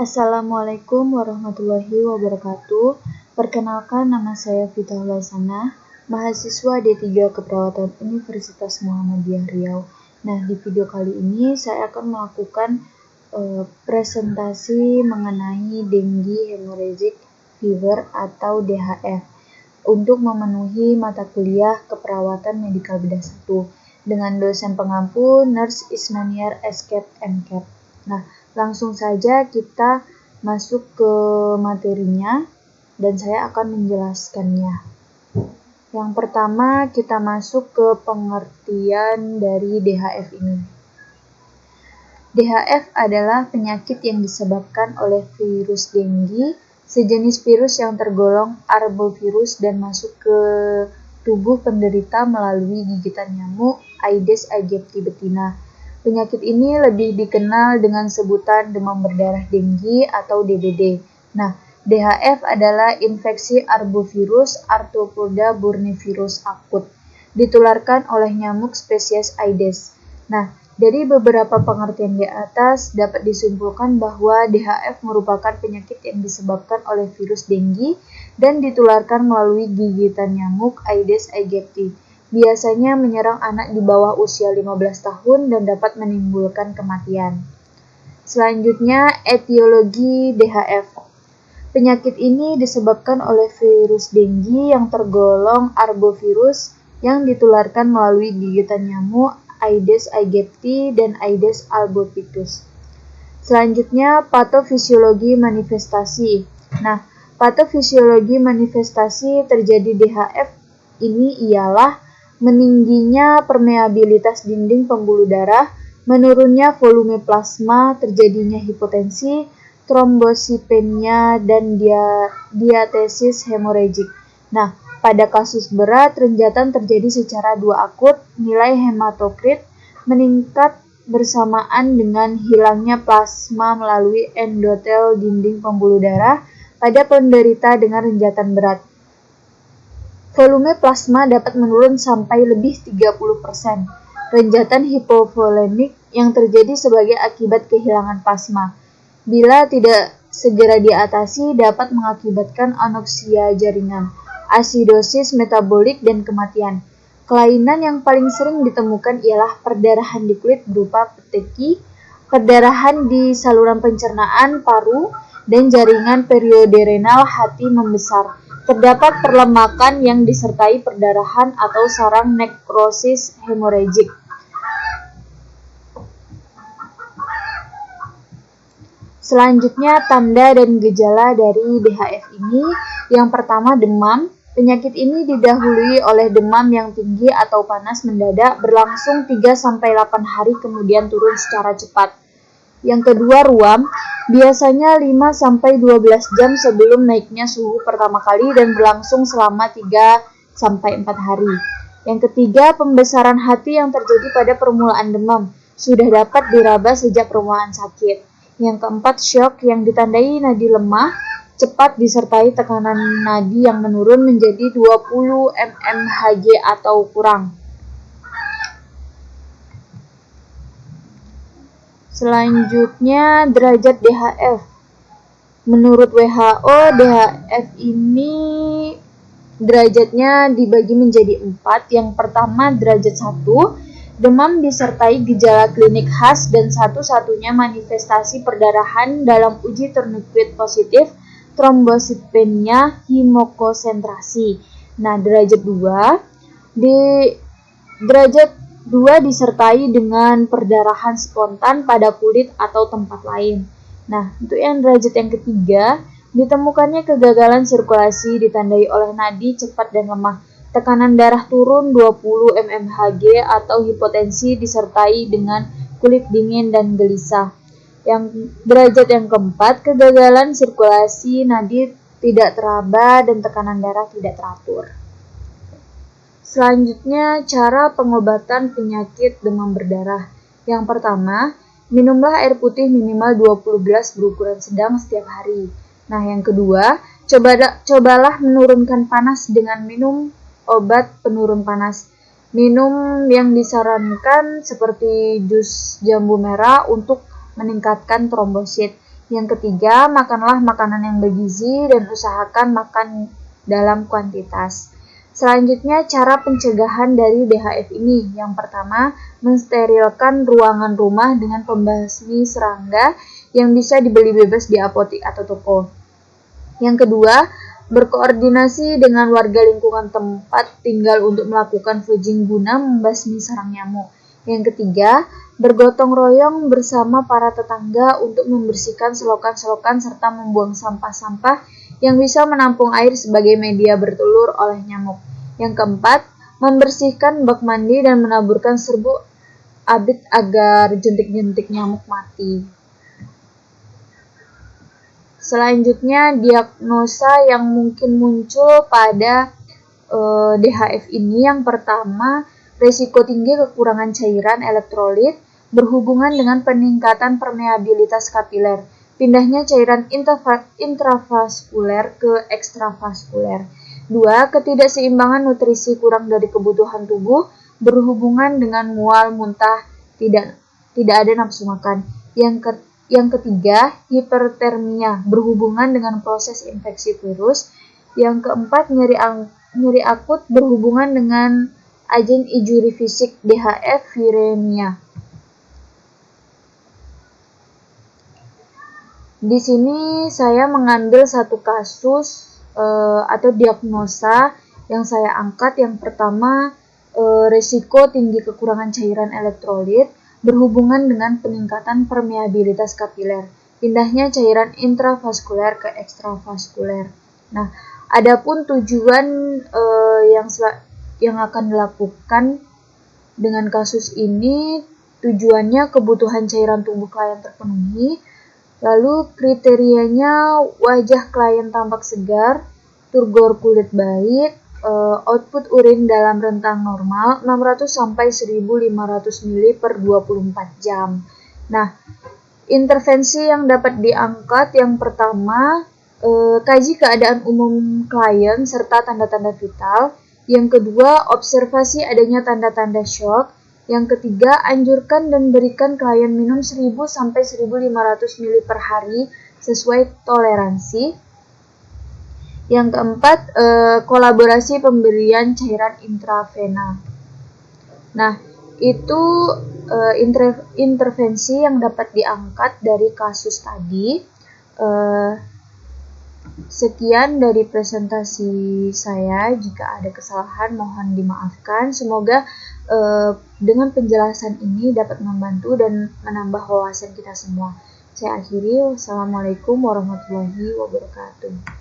Assalamualaikum warahmatullahi wabarakatuh. Perkenalkan, nama saya Vita Hulasana, mahasiswa D3 Keperawatan Universitas Muhammadiyah Riau. Nah, di video kali ini saya akan melakukan presentasi mengenai dengue hemorrhagic fever atau DHF untuk memenuhi mata kuliah Keperawatan Medikal Bedah 1 dengan dosen pengampu Nurse Ismaniar SCAP MCAP. Nah, langsung saja kita masuk ke materinya dan saya akan menjelaskannya. Yang pertama, kita masuk ke pengertian dari DHF ini. DHF adalah penyakit yang disebabkan oleh virus dengue, sejenis virus yang tergolong arbovirus dan masuk ke tubuh penderita melalui gigitan nyamuk Aedes aegypti betina. Penyakit ini lebih dikenal dengan sebutan demam berdarah dengue atau DBD. Nah, DHF adalah infeksi arbovirus Arthropoda burnivirus akut, ditularkan oleh nyamuk spesies Aedes. Nah, dari beberapa pengertian di atas dapat disimpulkan bahwa DHF merupakan penyakit yang disebabkan oleh virus dengue dan ditularkan melalui gigitan nyamuk Aedes aegypti. Biasanya menyerang anak di bawah usia 15 tahun dan dapat menimbulkan kematian. Selanjutnya, etiologi DHF. Penyakit ini disebabkan oleh virus dengue yang tergolong arbovirus yang ditularkan melalui gigitan nyamuk Aedes aegypti dan Aedes albopictus. Selanjutnya, patofisiologi manifestasi. Nah, patofisiologi manifestasi terjadi DHF ini ialah meningginya permeabilitas dinding pembuluh darah, menurunnya volume plasma, terjadinya hipotensi, trombosipenia, dan diatesis hemoragik. Nah, pada kasus berat, renjatan terjadi secara dua akut, nilai hematokrit meningkat bersamaan dengan hilangnya plasma melalui endotel dinding pembuluh darah pada penderita dengan renjatan berat. Volume plasma dapat menurun sampai lebih 30%. Renjatan hipovolemik yang terjadi sebagai akibat kehilangan plasma. Bila tidak segera diatasi dapat mengakibatkan anoksia jaringan, asidosis metabolik, dan kematian. Kelainan yang paling sering ditemukan ialah perdarahan di kulit berupa peteki, perdarahan di saluran pencernaan paru, dan jaringan periode renal hati membesar. Terdapat perlemakan yang disertai perdarahan atau sarang nekrosis hemoragik. Selanjutnya, tanda dan gejala dari DHF ini. Yang pertama, demam. Penyakit ini didahului oleh demam yang tinggi atau panas mendadak berlangsung 3-8 hari kemudian turun secara cepat. Yang kedua, ruam. Biasanya 5-12 jam sebelum naiknya suhu pertama kali dan berlangsung selama 3-4 hari. Yang ketiga, pembesaran hati yang terjadi pada permulaan demam sudah dapat diraba sejak permulaan sakit. Yang keempat, syok yang ditandai nadi lemah cepat disertai tekanan nadi yang menurun menjadi 20 mmHg atau kurang. Selanjutnya, derajat DHF. Menurut WHO, DHF ini derajatnya dibagi menjadi 4. Yang pertama, derajat 1. Demam disertai gejala klinik khas dan satu-satunya manifestasi perdarahan dalam uji tourniquet positif, trombositopenia, hemokonsentrasi. Nah, derajat 2. Derajat 2 disertai dengan perdarahan spontan pada kulit atau tempat lain. Nah, untuk yang derajat yang ketiga, ditemukannya kegagalan sirkulasi ditandai oleh nadi cepat dan lemah, tekanan darah turun 20 mmHg atau hipotensi disertai dengan kulit dingin dan gelisah. Yang derajat yang keempat, kegagalan sirkulasi nadi tidak teraba dan tekanan darah tidak teratur. Selanjutnya, cara pengobatan penyakit demam berdarah. Yang pertama, minumlah air putih minimal 20 gelas berukuran sedang setiap hari. Nah, yang kedua, cobalah menurunkan panas dengan minum obat penurun panas. Minum yang disarankan seperti jus jambu merah untuk meningkatkan trombosit. Yang ketiga, makanlah makanan yang bergizi dan usahakan makan dalam kuantitas. Selanjutnya, cara pencegahan dari DHF ini. Yang pertama, mensterilkan ruangan rumah dengan pembasmi serangga yang bisa dibeli bebas di apotik atau toko. Yang kedua, berkoordinasi dengan warga lingkungan tempat tinggal untuk melakukan flushing guna membasmi sarang nyamuk. Yang ketiga, bergotong royong bersama para tetangga untuk membersihkan selokan-selokan serta membuang sampah-sampah yang bisa menampung air sebagai media bertelur oleh nyamuk. Yang keempat, membersihkan bak mandi dan menaburkan serbuk abit agar jentik-jentik nyamuk mati. Selanjutnya, diagnosa yang mungkin muncul pada DHF ini. Yang pertama, resiko tinggi kekurangan cairan elektrolit berhubungan dengan peningkatan permeabilitas kapiler, pindahnya cairan intravaskuler ke ekstravaskuler. 2. Ketidaksseimbangan nutrisi kurang dari kebutuhan tubuh berhubungan dengan mual, muntah, tidak ada nafsu makan. Yang ketiga, hipertermia berhubungan dengan proses infeksi virus. Yang keempat, nyeri akut berhubungan dengan agen injuri fisik DHF viremia. Di sini saya mengambil satu kasus atau diagnosa yang saya angkat. Yang pertama, resiko tinggi kekurangan cairan elektrolit berhubungan dengan peningkatan permeabilitas kapiler, pindahnya cairan intravaskuler ke ekstravaskuler. Nah, adapun tujuan yang akan dilakukan dengan kasus ini, tujuannya kebutuhan cairan tubuh klien terpenuhi. Lalu kriterianya wajah klien tampak segar, turgor kulit baik, output urin dalam rentang normal 600 sampai 1500 ml per 24 jam. Nah, intervensi yang dapat diangkat yang pertama, kaji keadaan umum klien serta tanda-tanda vital. Yang kedua, observasi adanya tanda-tanda shock. Yang ketiga, anjurkan dan berikan klien minum 1000 sampai 1500 ml per hari sesuai toleransi. Yang keempat, kolaborasi pemberian cairan intravena. Nah, itu intervensi yang dapat diangkat dari kasus tadi. Sekian dari presentasi saya. Jika ada kesalahan mohon dimaafkan. Semoga dengan penjelasan ini dapat membantu dan menambah wawasan kita semua. Saya akhiri. Wassalamualaikum warahmatullahi wabarakatuh.